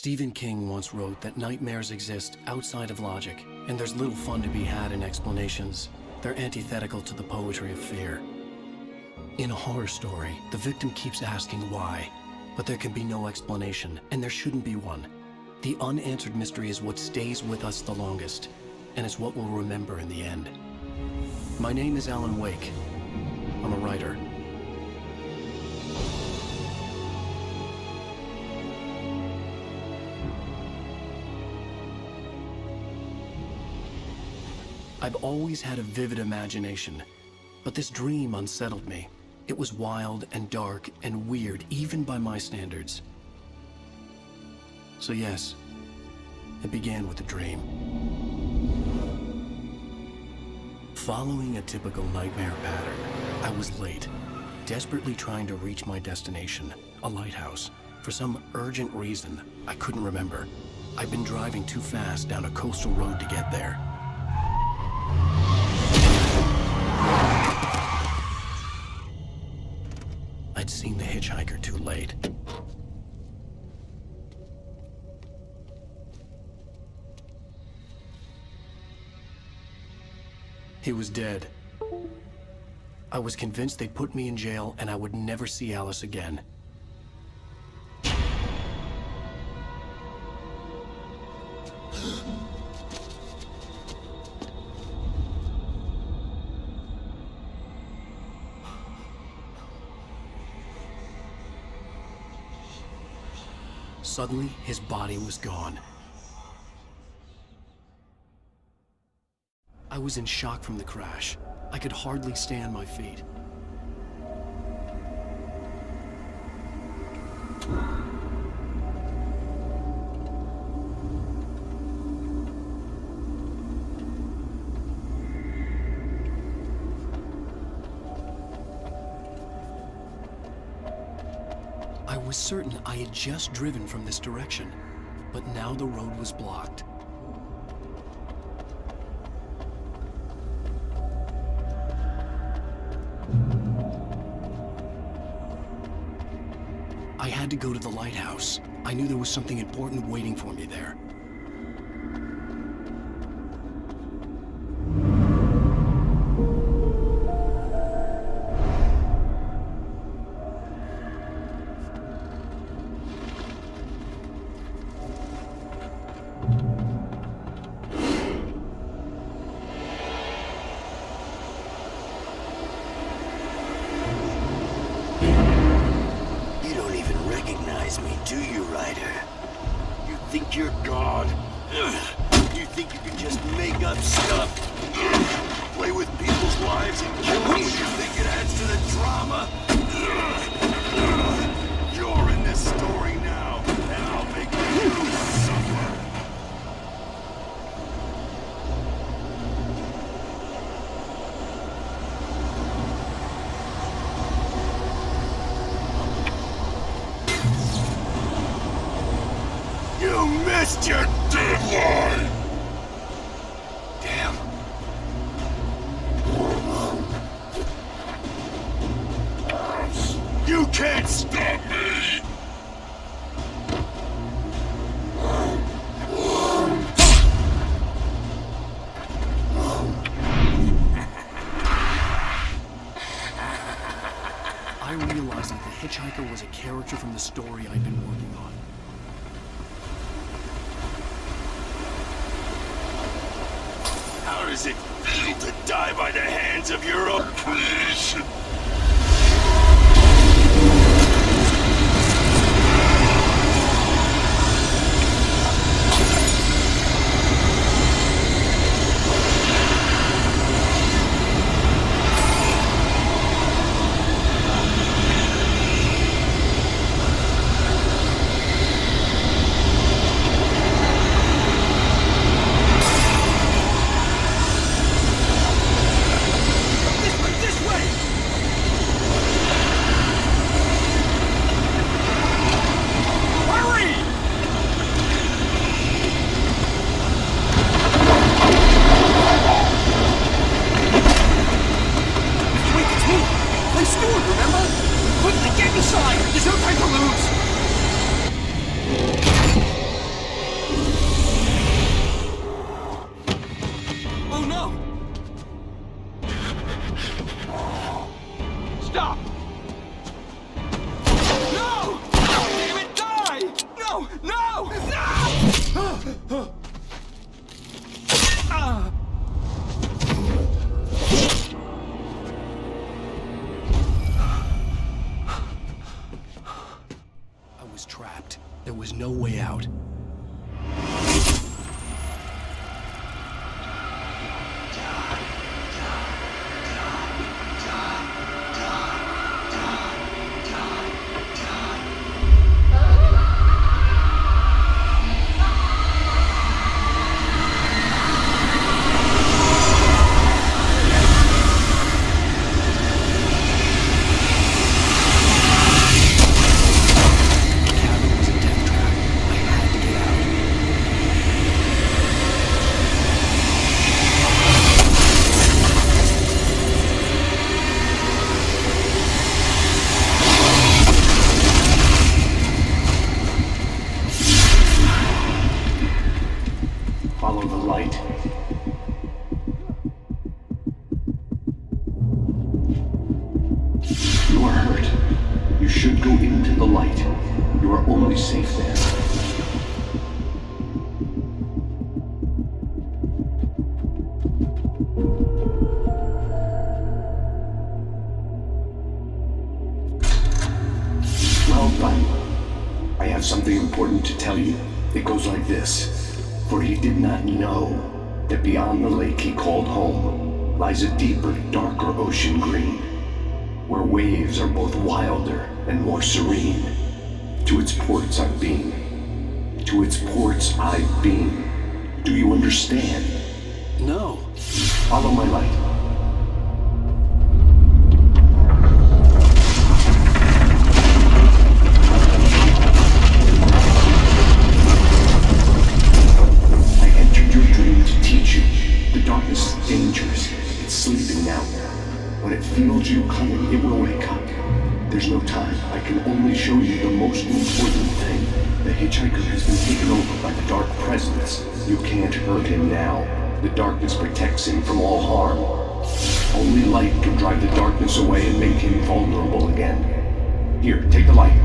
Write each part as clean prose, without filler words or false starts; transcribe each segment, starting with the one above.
Stephen King once wrote that nightmares exist outside of logic, and there's little fun to be had in explanations. They're antithetical to the poetry of fear. In a horror story, the victim keeps asking why, but there can be no explanation, and there shouldn't be one. The unanswered mystery is what stays with us the longest, and it's what we'll remember in the end. My name is Alan Wake. I'm a writer. I've always had a vivid imagination, but this dream unsettled me. It was wild and dark and weird, even by my standards. So yes, it began with a dream. Following a typical nightmare pattern, I was late, desperately trying to reach my destination, a lighthouse. For some urgent reason, I couldn't remember. I'd been driving too fast down a coastal road to get there. I'd seen the hitchhiker too late. He was dead. I was convinced they'd put me in jail and I would never see Alice again. Suddenly, his body was gone. I was in shock from the crash. I could hardly stay on my feet. I was certain I had just driven from this direction, but now the road was blocked. I had to go to the lighthouse. I knew there was something important waiting for me there. Do you, Ryder? You think you're God? You think you can just make up stuff? Play with people's lives and kill them when you think it adds to the drama? You're in this story now, and I'll make you suffer. You missed your deadline! Damn. You can't stop me! I realized that the hitchhiker was a character from the story I'd been working on. How does it feel to die by the hands of your own creation? no way out. Follow the light. You are hurt. You should go into the light. You are only safe there. Well done. I have something important to tell you. It goes like this. For he did not know that beyond the lake he called home lies a deeper, darker ocean green, where waves are both wilder and more serene. To its ports I've been. To its ports I've been. Do you understand? No. Follow my light. When it feels you coming, it will wake up. There's no time. I can only show you the most important thing. The hitchhiker has been taken over by the dark presence. You can't hurt him now. The darkness protects him from all harm. Only light can drive the darkness away and make him vulnerable again. Here, take the light.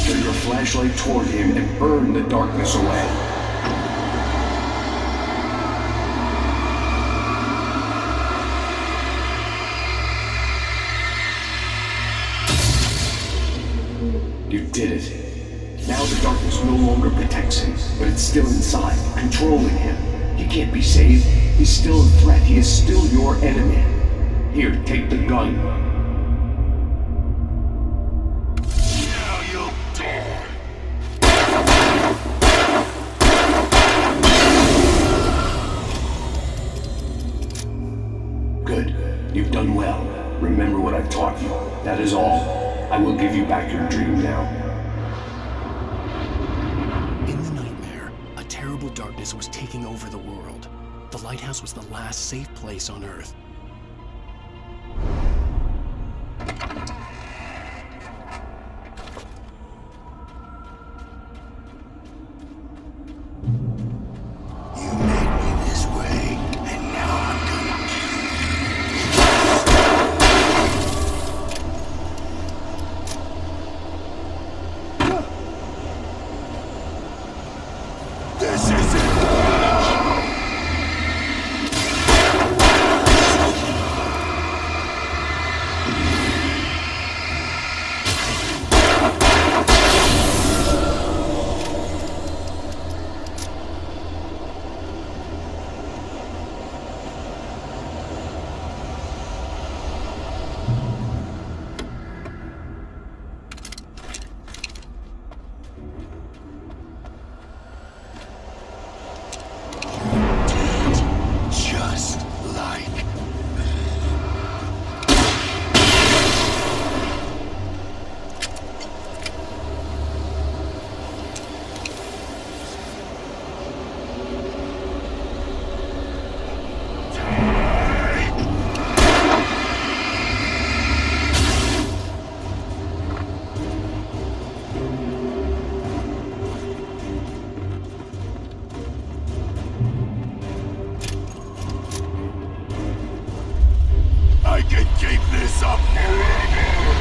Turn your flashlight toward him and burn the darkness away. You did it. Now the darkness no longer protects him, but it's still inside, controlling him. He can't be saved. He's still a threat. He is still your enemy. Here, take the gun. Now you'll die. Good. You've done well. Remember what I've taught you. That is all. I will give you back your dream now. In the nightmare, a terrible darkness was taking over the world. The lighthouse was the last safe place on Earth. You made me this way, and now I'm gonna This is it! Just like I can keep this up forever.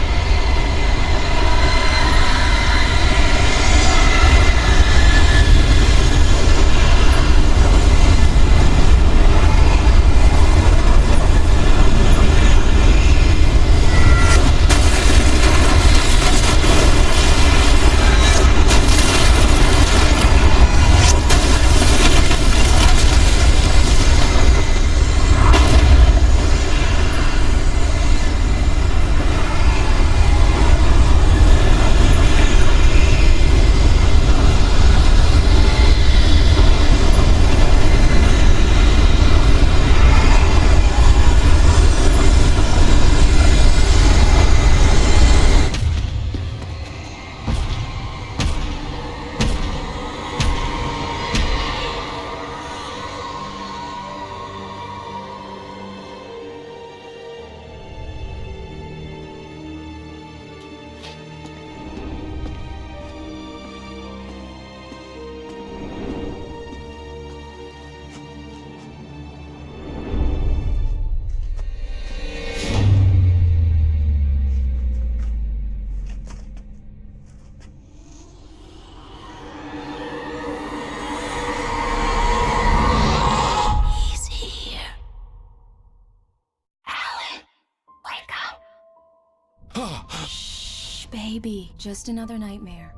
Shh, baby. Just another nightmare.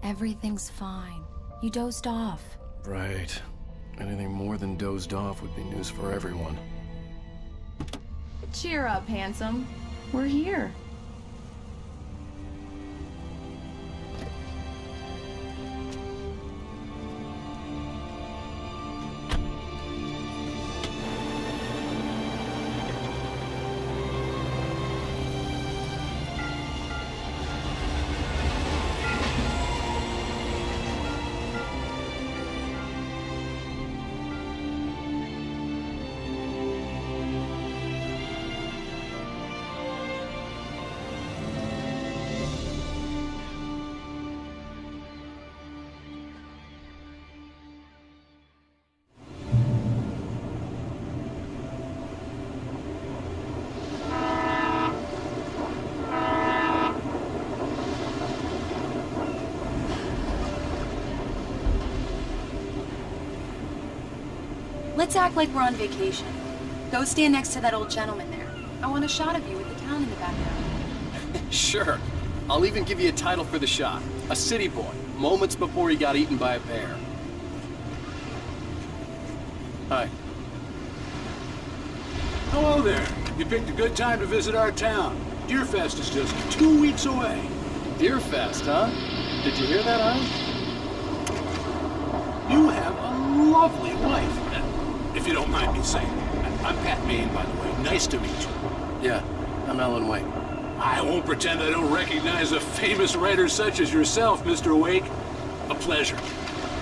Everything's fine. You dozed off. Right. Anything more than dozed off would be news for everyone. Cheer up, handsome. We're here. Let's act like we're on vacation. Go stand next to that old gentleman there. I want a shot of you with the town in the background. Sure. I'll even give you a title for the shot. A city boy, moments before he got eaten by a bear. Hi. Hello there. You picked a good time to visit our town. Deerfest is just 2 weeks away. Deerfest, huh? Did you hear that, Al? You have a lovely wife. If you don't mind me saying. I'm Pat Maine, by the way. Nice to meet you. Yeah, I'm Alan Wake. I won't pretend I don't recognize a famous writer such as yourself, Mr. Wake. A pleasure.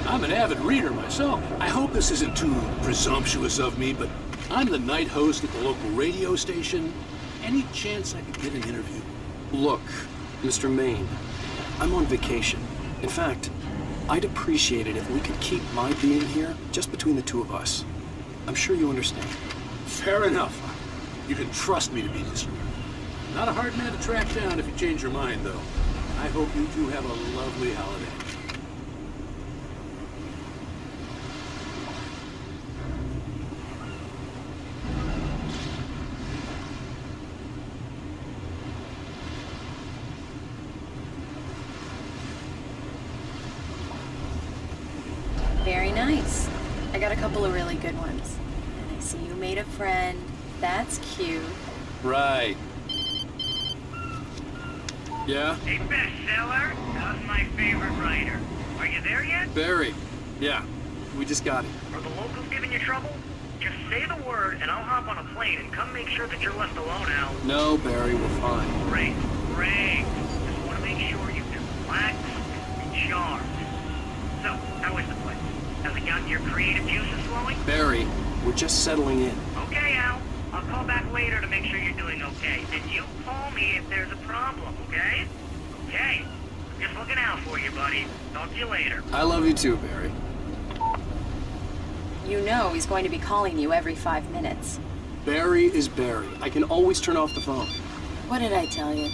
I'm an avid reader myself. I hope this isn't too presumptuous of me, but I'm the night host at the local radio station. Any chance I could get an interview? Look, Mr. Maine, I'm on vacation. In fact, I'd appreciate it if we could keep my being here just between the two of us. I'm sure you understand. Fair enough. You can trust me to be discreet. Not a hard man to track down if you change your mind, though. I hope you two have a lovely holiday. Very nice. I got a couple of really good ones. And I see you made a friend. That's cute. Right. Yeah? Hey, bestseller, how's my favorite writer? Are you there yet? Barry. Yeah, we just got here. Are the locals giving you trouble? Just say the word and I'll hop on a plane and come make sure that you're left alone, Al. No, Barry, we're fine. Great, great. Just want to make sure you can relax and charm. So, how is the place? Has it gotten your creative juices flowing? Barry, we're just settling in. Okay, Al. I'll call back later to make sure you're doing okay. And you call me if there's a problem, okay? Okay. Just looking out for you, buddy. Talk to you later. I love you too, Barry. You know he's going to be calling you every 5 minutes. Barry is Barry. I can always turn off the phone. What did I tell you?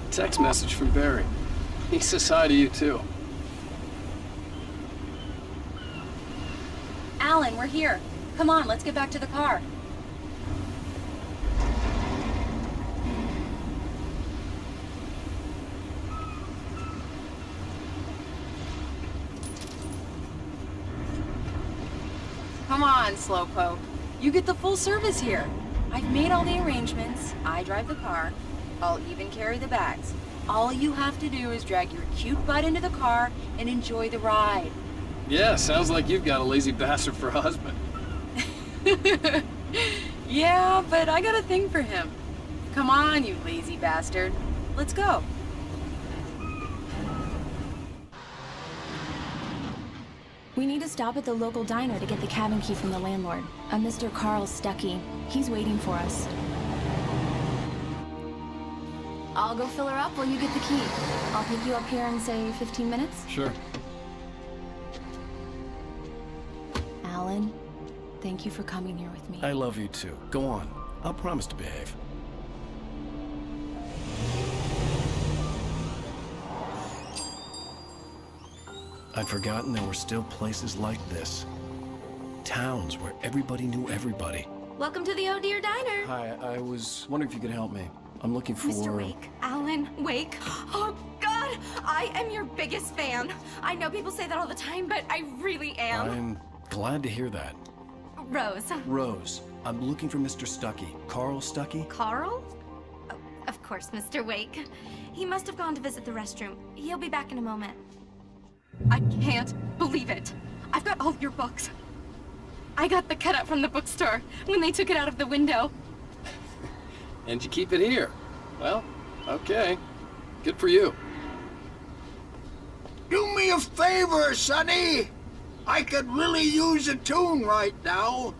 Text message from Barry. He says hi to you too. Alan, we're here. Come on, let's get back to the car. Come on, Slowpoke. You get the full service here. I've made all the arrangements. I drive the car. I'll even carry the bags. All you have to do is drag your cute butt into the car and enjoy the ride. Yeah, sounds like you've got a lazy bastard for a husband. Yeah, but I got a thing for him. Come on, you lazy bastard. Let's go. We need to stop at the local diner to get the cabin key from the landlord, a Mr. Carl Stuckey. He's waiting for us. I'll go fill her up while you get the key. I'll pick you up here in, say, 15 minutes? Sure. Alan, thank you for coming here with me. I love you too. Go on. I'll promise to behave. I'd forgotten there were still places like this. Towns where everybody knew everybody. Welcome to the Oh Dear Diner. Hi, I was wondering if you could help me. I'm looking for... Mr. Wake. Alan Wake. Oh, God! I am your biggest fan. I know people say that all the time, but I really am. I'm glad to hear that. Rose. Rose, I'm looking for Mr. Stuckey. Carl Stuckey? Carl? Oh, of course, Mr. Wake. He must have gone to visit the restroom. He'll be back in a moment. I can't believe it. I've got all your books. I got the cutout from the bookstore when they took it out of the window. And you keep it here. Well, okay. Good for you. Do me a favor, Sonny. I could really use a tune right now.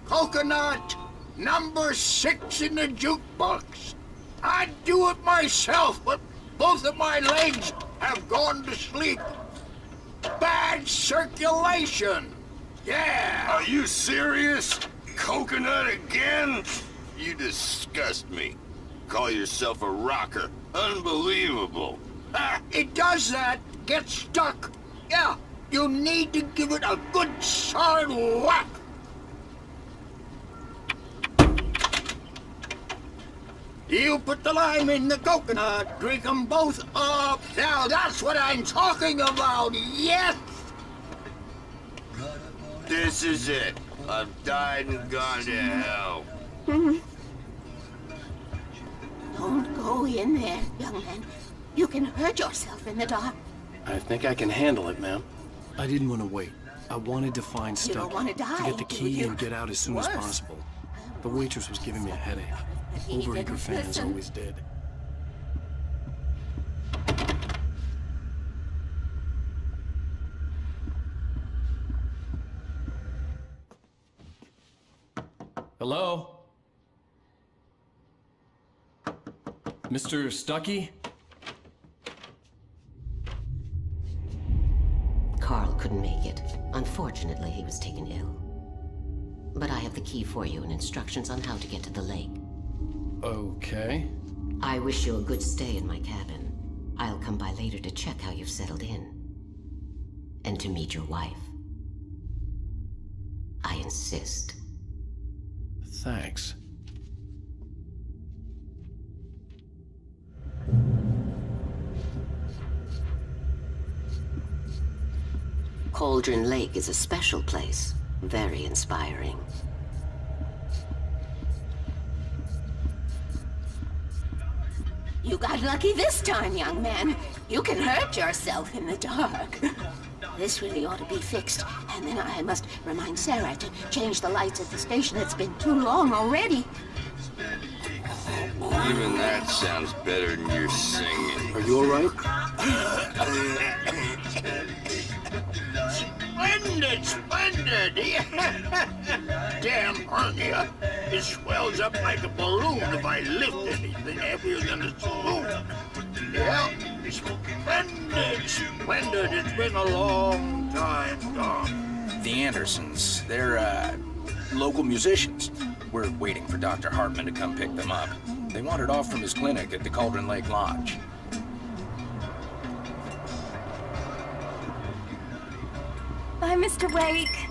Coconut, number 6 in the jukebox. I'd do it myself, but both of my legs have gone to sleep. Bad circulation. Yeah. Are you serious? Coconut again? You disgust me. Call yourself a rocker. Unbelievable. It does that. Get stuck. Yeah, you need to give it a good solid whack. You put the lime in the coconut, drink them both up. Now that's what I'm talking about, yes! This is it. I've died and gone to hell. Don't go in there, young man. You can hurt yourself in the dark. I think I can handle it, ma'am. I didn't want to wait. I wanted to find You don't Stuckey, want to die, to get the do key you? and get out as soon as Worse. possible. The waitress was giving me a headache. Overeager fans Listen. always did. Hello? Mr. Stuckey? Carl couldn't make it. Unfortunately, he was taken ill. But I have the key for you and instructions on how to get to the lake. Okay. I wish you a good stay in my cabin. I'll come by later to check how you've settled in. And to meet your wife. I insist. Thanks. Cauldron Lake is a special place. Very inspiring. You got lucky this time, young man. You can hurt yourself in the dark. This really ought to be fixed. And then I must remind Sarah to change the lights at the station. It's been too long already. Even that sounds better than your singing. Are you all right? Splendid, splendid! Damn hernia. It swells up like a balloon if I lift anything heavier than a spoon. Yeah, splendid, splendid. It's been a long time gone. The Andersons, they're, local musicians. We're waiting for Dr. Hartman to come pick them up. They wandered off from his clinic at the Cauldron Lake Lodge. Bye, Mr. Wake.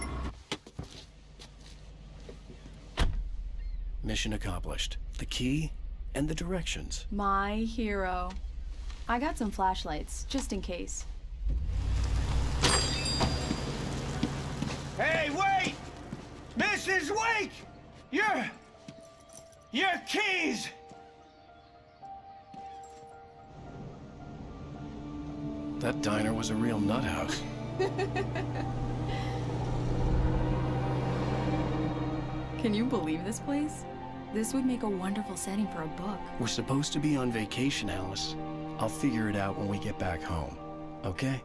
Mission accomplished. The key and the directions. My hero. I got some flashlights, just in case. Hey, wait! Mrs. Wake! Your keys! That diner was a real nut house. Can you believe this place? This would make a wonderful setting for a book. We're supposed to be on vacation, Alice. I'll figure it out when we get back home. Okay?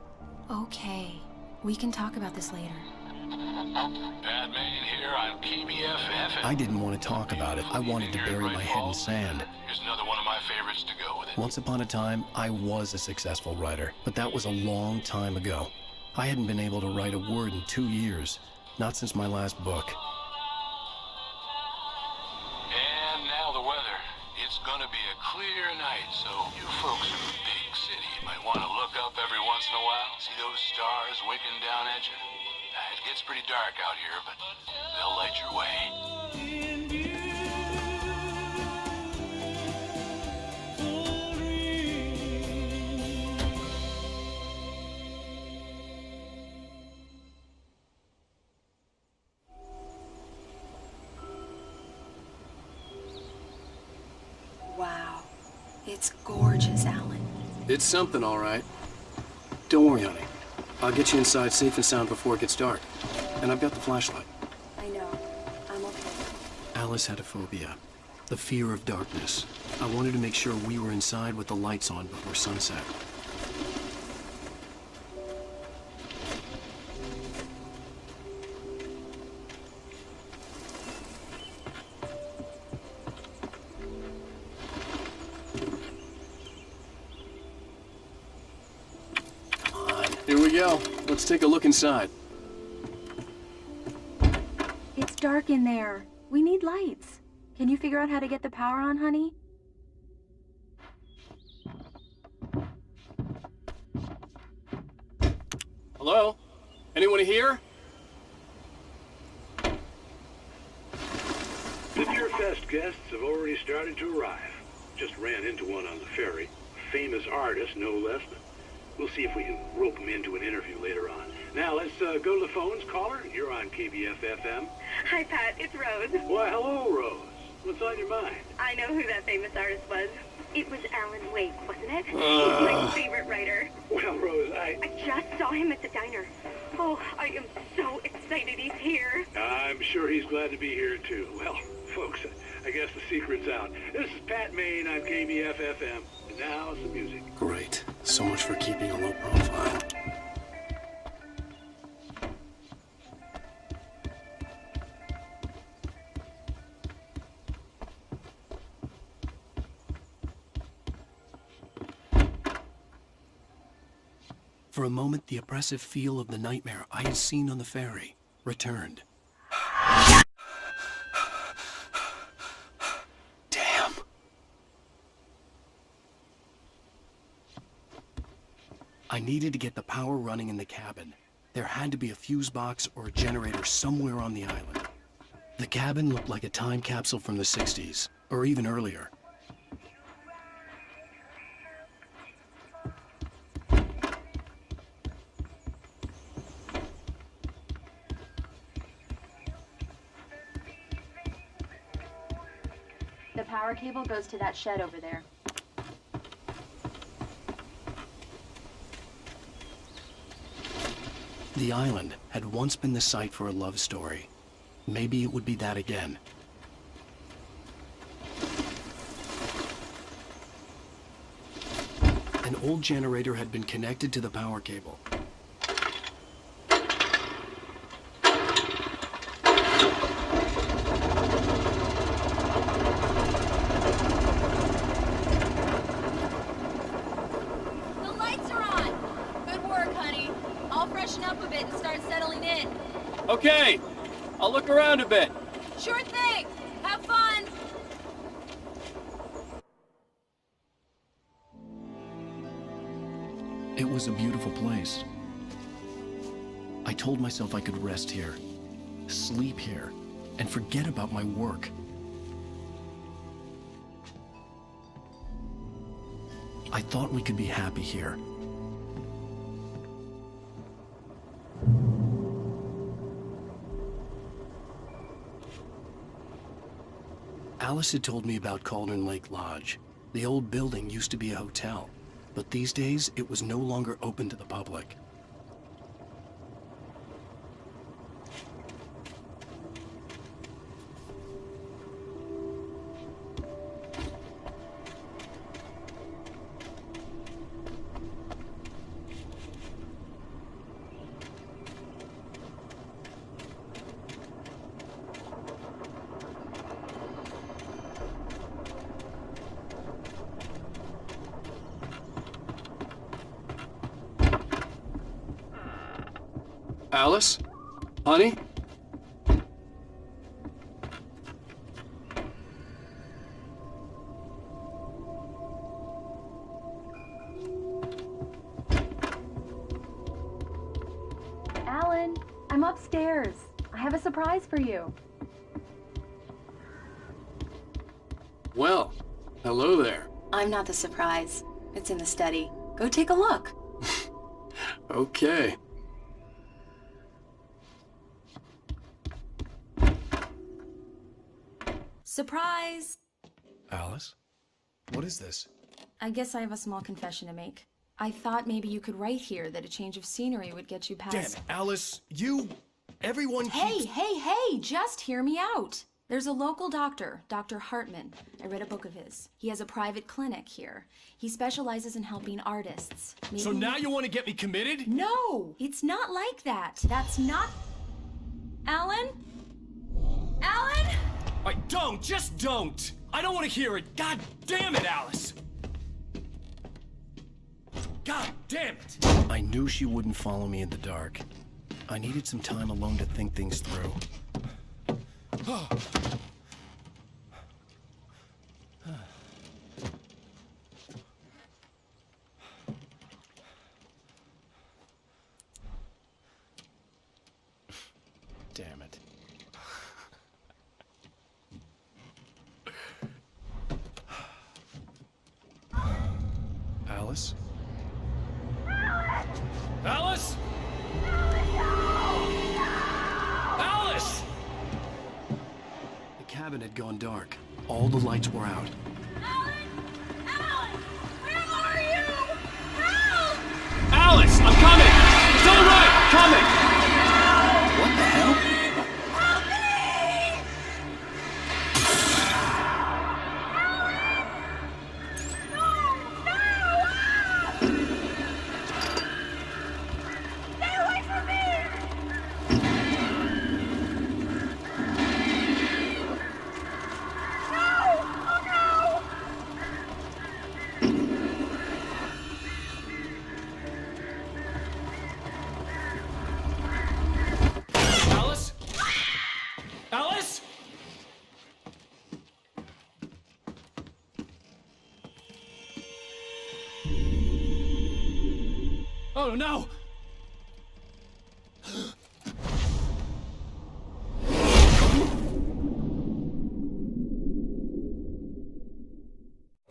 Okay. We can talk about this later. Bad man here on KBFF. I didn't want to talk about it. I wanted to bury my head in sand. Here's another one of my favorites to go with it. Once upon a time, I was a successful writer, but that was a long time ago. I hadn't been able to write a word in 2 years. Not since my last book. And now the weather. It's gonna be a clear night, so you folks in the big city might want to look up every once in a while. See those stars winking down at you? It gets pretty dark out here, but they'll light your way. It's gorgeous, Alan. It's something, all right. Don't worry, honey. I'll get you inside safe and sound before it gets dark. And I've got the flashlight. I know. I'm okay. Alice had a phobia. The fear of darkness. I wanted to make sure we were inside with the lights on before sunset. Come on. Here we go. Let's take a look inside. It's dark in there. We need lights. Can you figure out how to get the power on, honey? Hello? Anyone here? The Beer Fest guests have already started to arrive. Just ran into one on the ferry. A famous artist, no less. We'll see if we can rope him into an interview later on. Now, let's go to the phones. Caller, you're on KBF-FM. Hi, Pat. It's Rose. Why, hello, Rose. What's on your mind? I know who that famous artist was. It was Alan Wake, wasn't it? He's my favorite writer. Well, Rose, I just saw him at the diner. Oh, I am so excited he's here. I'm sure he's glad to be here, too. Well, folks, I guess the secret's out. This is Pat Maine on KBF-FM. And now, some music. Great. So much for keeping a low profile. For a moment, the oppressive feel of the nightmare I had seen on the ferry returned. Damn. I needed to get the power running in the cabin. There had to be a fuse box or a generator somewhere on the island. The cabin looked like a time capsule from the 60s, or even earlier. The power cable goes to that shed over there. The island had once been the site for a love story. Maybe it would be that again. An old generator had been connected to the power cable. Okay, I'll look around a bit. Sure thing. Have fun. It was a beautiful place. I told myself I could rest here, sleep here, and forget about my work. I thought we could be happy here. Alice had told me about Cauldron Lake Lodge. The old building used to be a hotel, but these days it was no longer open to the public. Alice? Honey? Alan, I'm upstairs. I have a surprise for you. Well, hello there. I'm not the surprise. It's in the study. Go take a look. Okay. Surprise! Alice? What is this? I guess I have a small confession to make. I thought maybe you could write here that a change of scenery would get you past... Damn it, Alice, everyone keeps... Hey, just hear me out. There's a local doctor, Dr. Hartman. I read a book of his. He has a private clinic here. He specializes in helping artists. Maybe... So now you want to get me committed? No, it's not like that. That's not... Alan? Just don't! I don't want to hear it! God damn it, Alice! God damn it! I knew she wouldn't follow me in the dark. I needed some time alone to think things through. Damn it. Alice? Alice? Alice! The cabin had gone dark. All the lights were out. Alice, I'm coming! It's all right! Coming! What the hell? Oh no!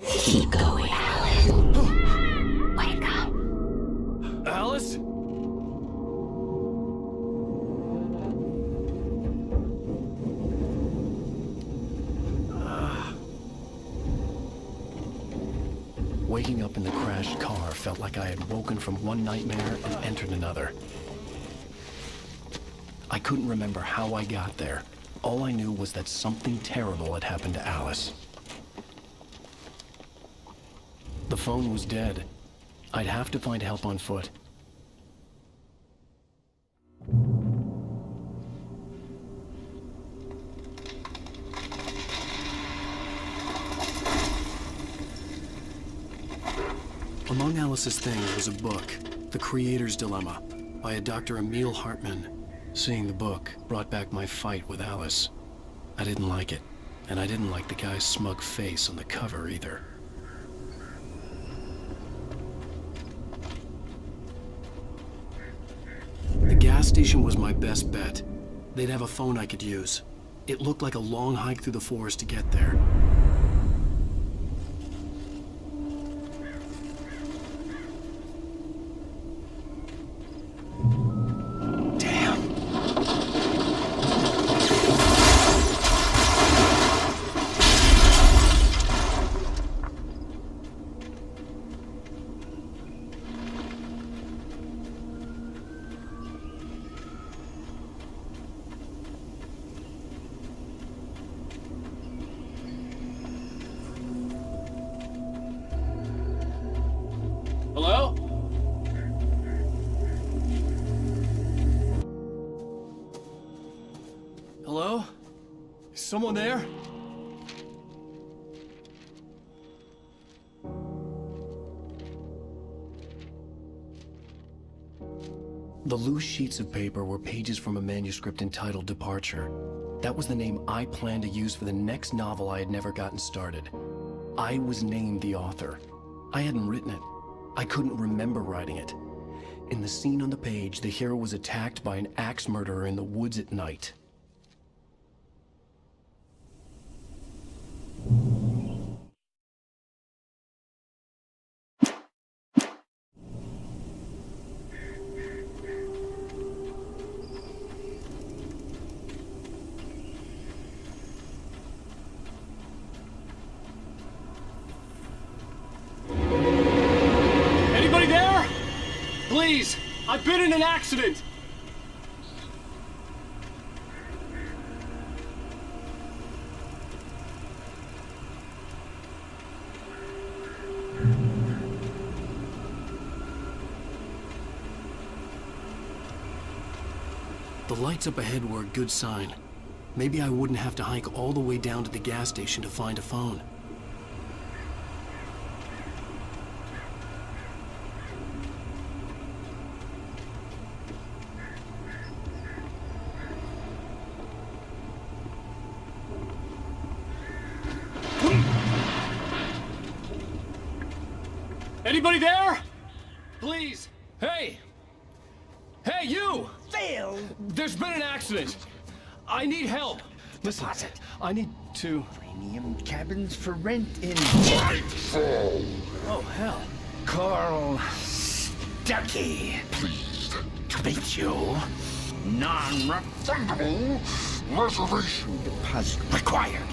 Keep going, Alan. Wake up. Alice? Waking up in the crashed car felt like I had woken from one nightmare and entered another. I couldn't remember how I got there. All I knew was that something terrible had happened to Alice. The phone was dead. I'd have to find help on foot. Among Alice's things was a book, The Creator's Dilemma, by a Dr. Emil Hartman. Seeing the book brought back my fight with Alice. I didn't like it, and I didn't like the guy's smug face on the cover either. The gas station was my best bet. They'd have a phone I could use. It looked like a long hike through the forest to get there. Hello? Hello? Is someone there? The loose sheets of paper were pages from a manuscript entitled Departure. That was the name I planned to use for the next novel I had never gotten started. I was named the author. I hadn't written it. I couldn't remember writing it. In the scene on the page, the hero was attacked by an axe murderer in the woods at night. Please! I've been in an accident! The lights up ahead were a good sign. Maybe I wouldn't have to hike all the way down to the gas station to find a phone. Anybody there? Please! Hey! Hey, you! Phil! There's been an accident! I need help! Listen, I need to... Premium cabins for rent in... Oh, hell. Carl Stuckey. Please, To meet you. Non-refundable reservation deposit required.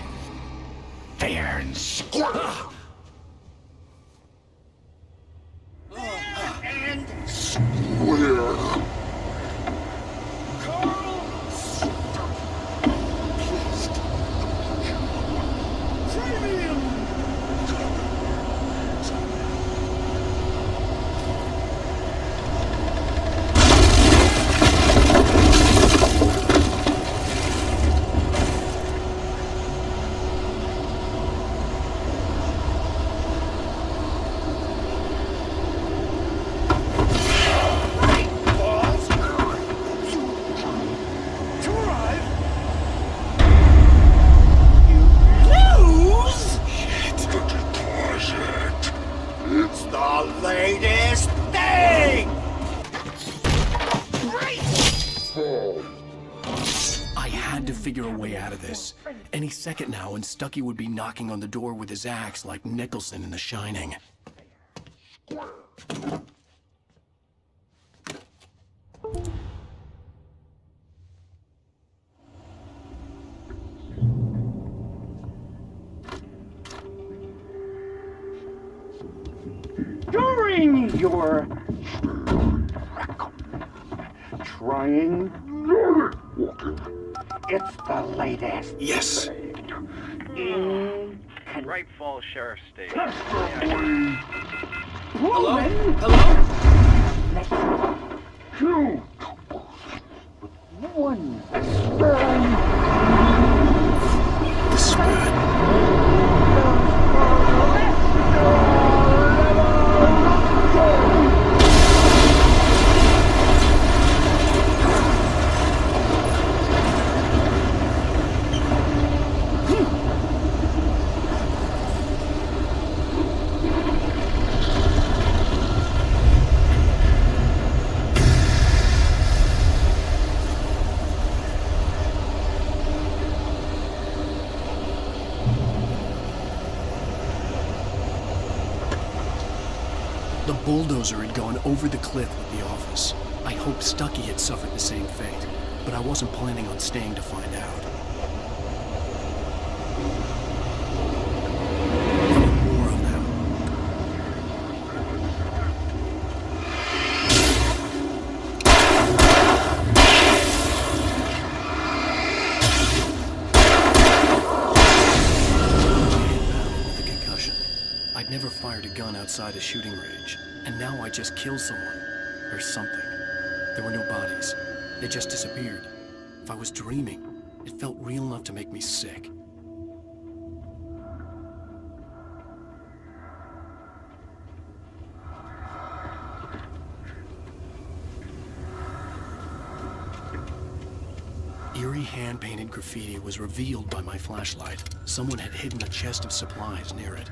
Fair and square. And Where? Carl Premium. It's the latest thing! I had to figure a way out of this. Any second now, and Stuckey would be knocking on the door with his axe like Nicholson in The Shining. During your trying it's the latest. Yes. In Right Falls Sheriff's Station. Hello? two with one sperm. The sperm. The bulldozer had gone over the cliff with the office. I hoped Stuckey had suffered the same fate, but I wasn't planning on staying to find out. More of them. With a concussion. I'd never fired a gun outside a shooting range, and now I just killed someone. Or something. There were no bodies. They just disappeared. If I was dreaming, it felt real enough to make me sick. Eerie hand-painted graffiti was revealed by my flashlight. Someone had hidden a chest of supplies near it.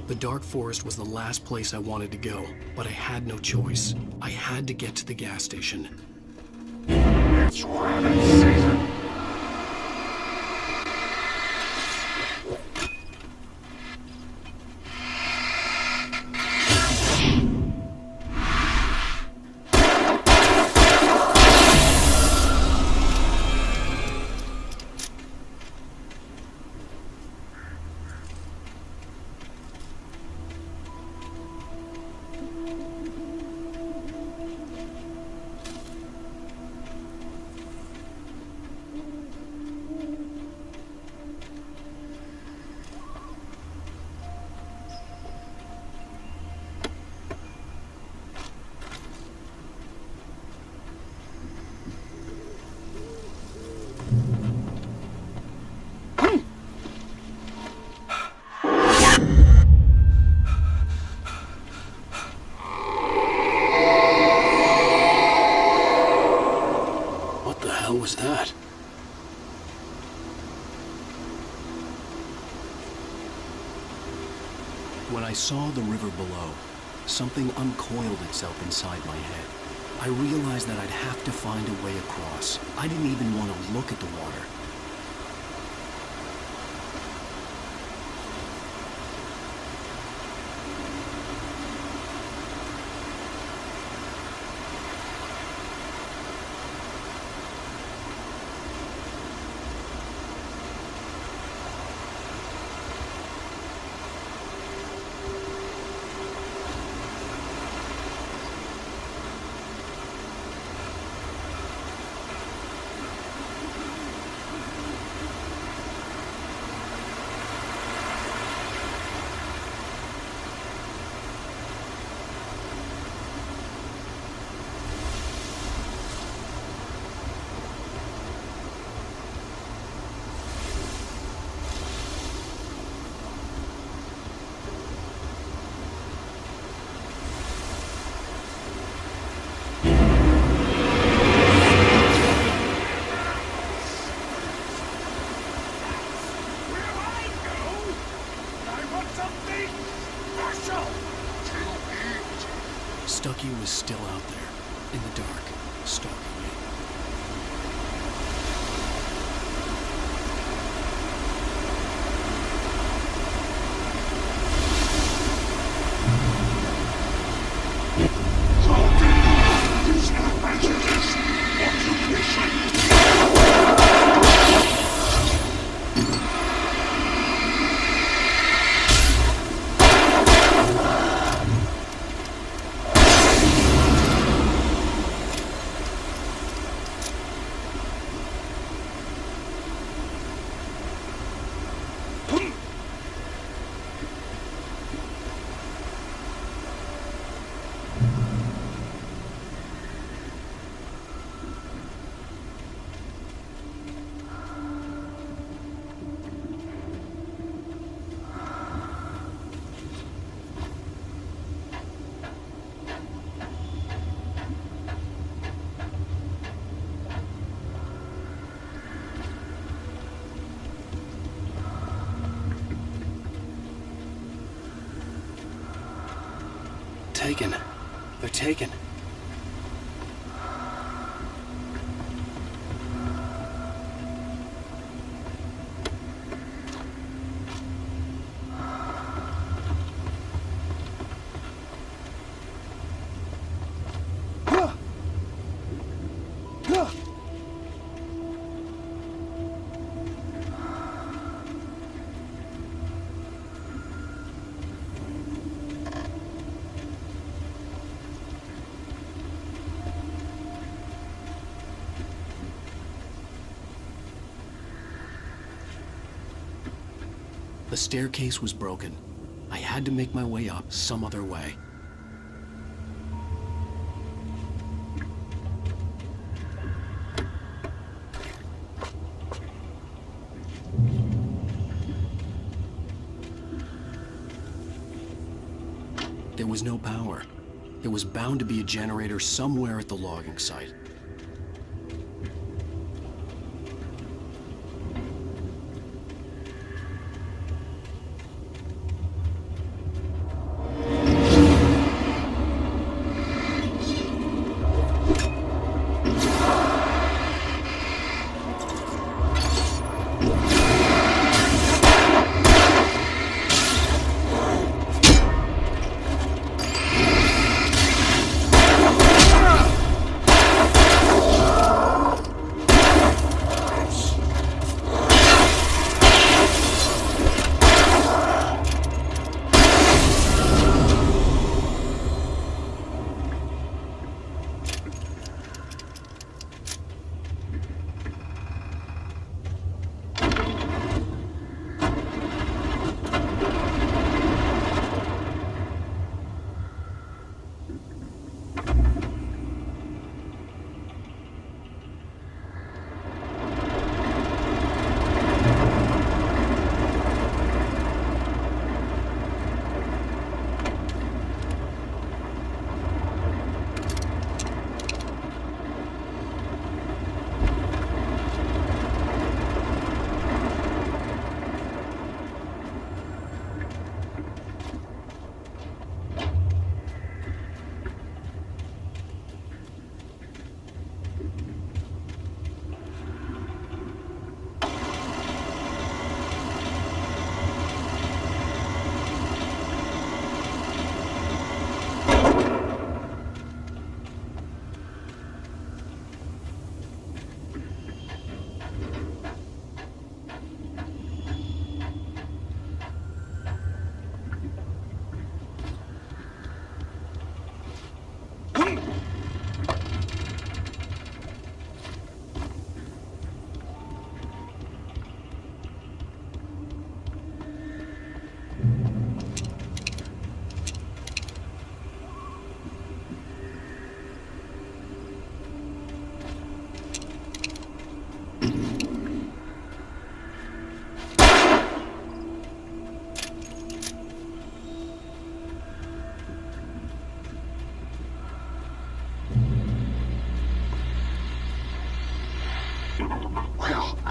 The dark forest was the last place I wanted to go, but I had no choice. I had to get to the gas station. It's rabbit season. When I saw the river below, something uncoiled itself inside my head. I realized that I'd have to find a way across. I didn't even want to look at the water. Stucky was still out there, in the dark, stalking me. Taken. They're taken. The staircase was broken. I had to make my way up some other way. There was no power. There was bound to be a generator somewhere at the logging site.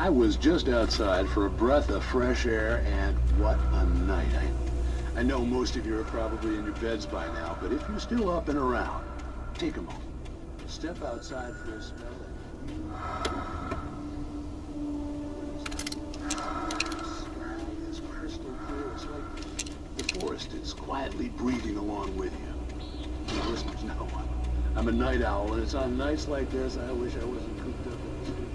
I was just outside for a breath of fresh air, and what a night. I know most of you are probably in your beds by now, but if you're still up and around, take a moment. Step outside for a spell. It's crystal clear. It's like the forest is quietly breathing along with you. Now, listeners know I'm a night owl, and it's on nights like this I wish I wasn't cooped up in the studio.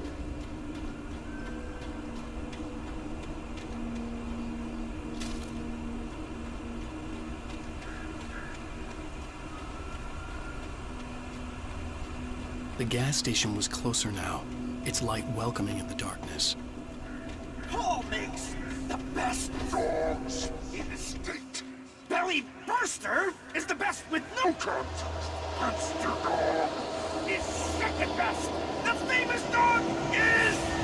The gas station was closer now, its light welcoming in the darkness. Paul makes the best dogs in the state. Belly Burster is the best with no cuts. Monster Dog is second best. The famous dog is...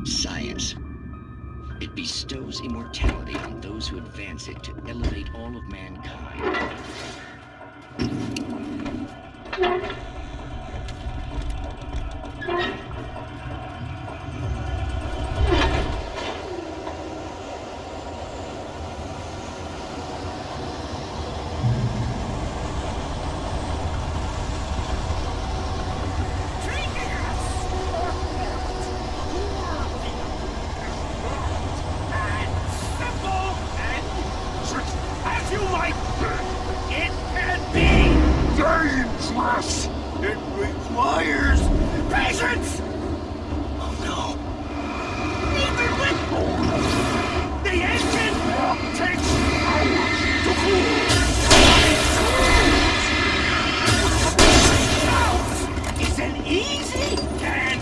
Science. It bestows immortality on those who advance it to elevate all of mankind. It requires patience! Oh no. Even with the engine takes hours to cool. Isn't easy and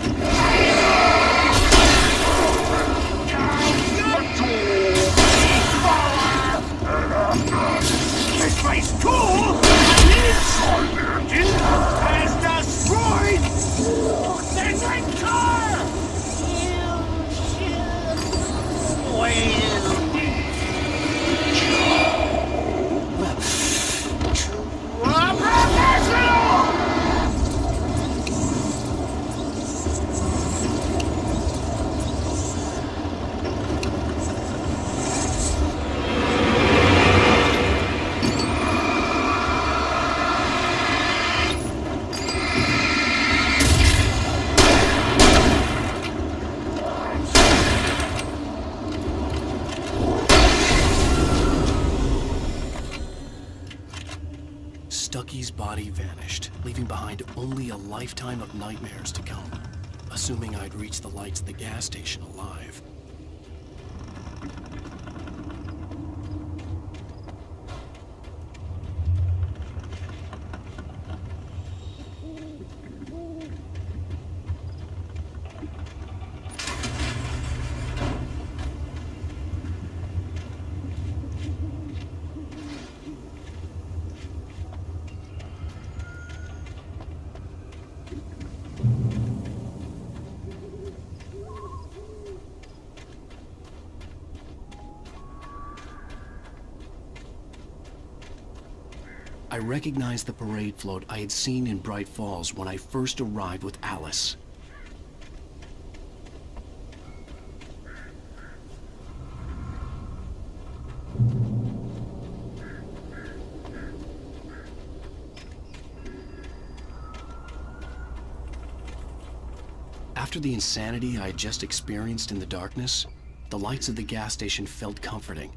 this place cool! Engine has destroyed the car! Stucky's body vanished, leaving behind only a lifetime of nightmares to come, assuming I'd reached the lights at the gas station alive. I recognized the parade float I had seen in Bright Falls when I first arrived with Alice. After the insanity I had just experienced in the darkness, the lights of the gas station felt comforting.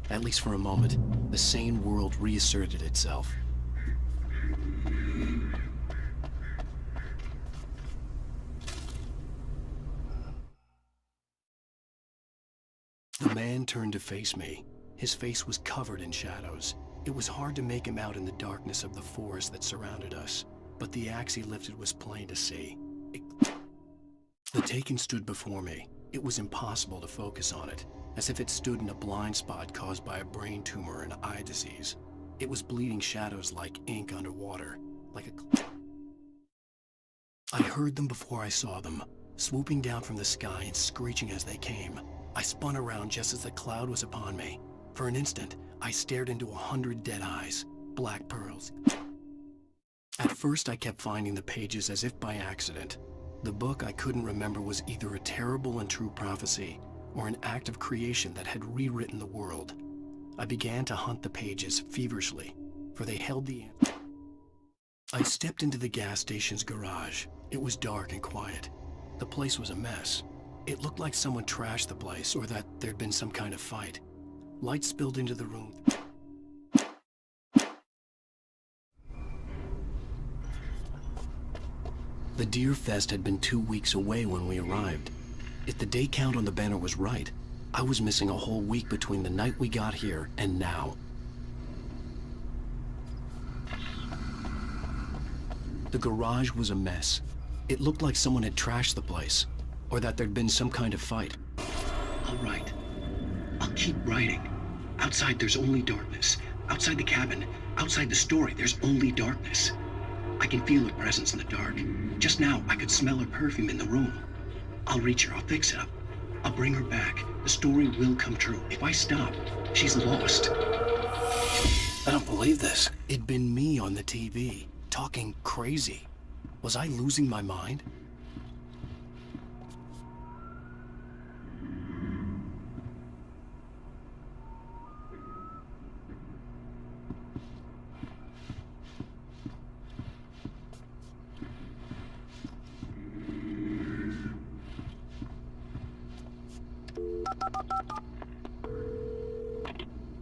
At least for a moment, the sane world reasserted itself. The man turned to face me. His face was covered in shadows. It was hard to make him out in the darkness of the forest that surrounded us, but the axe he lifted was plain to see. The Taken stood before me. It was impossible to focus on it, as if it stood in a blind spot caused by a brain tumor and eye disease. It was bleeding shadows like ink underwater, like a... I heard them before I saw them, swooping down from the sky and screeching as they came. I spun around just as the cloud was upon me. For an instant, I stared into 100 dead eyes, black pearls. At first, I kept finding the pages as if by accident. The book I couldn't remember was either a terrible and true prophecy or an act of creation that had rewritten the world. I began to hunt the pages feverishly, for they held the answer. I stepped into the gas station's garage. It was dark and quiet. The place was a mess. It looked like someone trashed the place or that there'd been some kind of fight. Light spilled into the room. The Deer Fest had been 2 weeks away when we arrived. If the day count on the banner was right, I was missing a whole week between the night we got here and now. The garage was a mess. It looked like someone had trashed the place, or that there'd been some kind of fight. All right. I'll keep writing. Outside, there's only darkness. Outside the cabin, outside the story, there's only darkness. I can feel her presence in the dark. Just now, I could smell her perfume in the room. I'll reach her, I'll fix it up. I'll bring her back. The story will come true. If I stop, she's lost. I don't believe this. It'd been me on the TV, talking crazy. Was I losing my mind?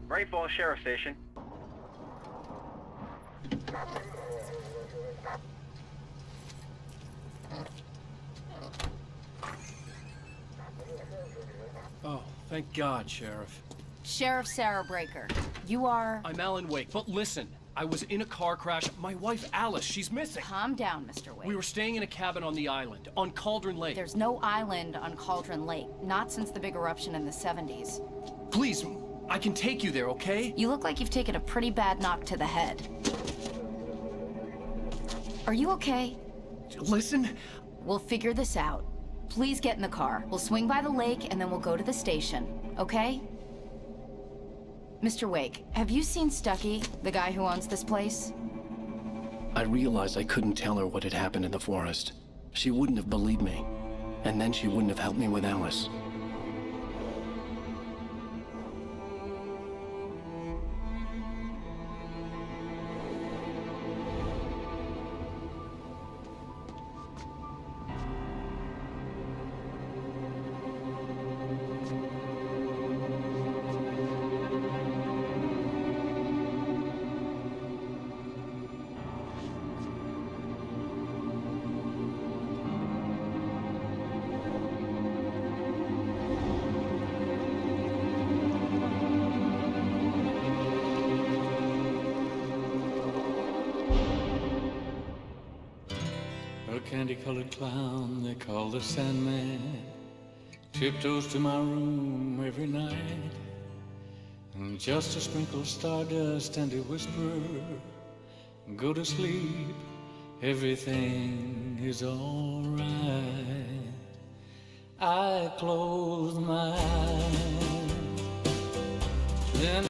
Great Falls Sheriff Station. Oh, thank God, Sheriff. Sheriff Sarah Breaker, you are... I'm Alan Wake, but listen. I was in a car crash. My wife, Alice, she's missing. Calm down, Mr. Wake. We were staying in a cabin on the island, on Cauldron Lake. There's no island on Cauldron Lake, not since the big eruption in the 70s. Please, I can take you there, okay? You look like you've taken a pretty bad knock to the head. Are you okay? Listen. We'll figure this out. Please get in the car. We'll swing by the lake and then we'll go to the station, okay? Mr. Wake, have you seen Stucky, the guy who owns this place? I realized I couldn't tell her what had happened in the forest. She wouldn't have believed me. And then she wouldn't have helped me with Alice. A candy-colored clown they call the Sandman tiptoes to my room every night, and just a sprinkle of stardust and a whisper, go to sleep, everything is all right. I close my eyes, then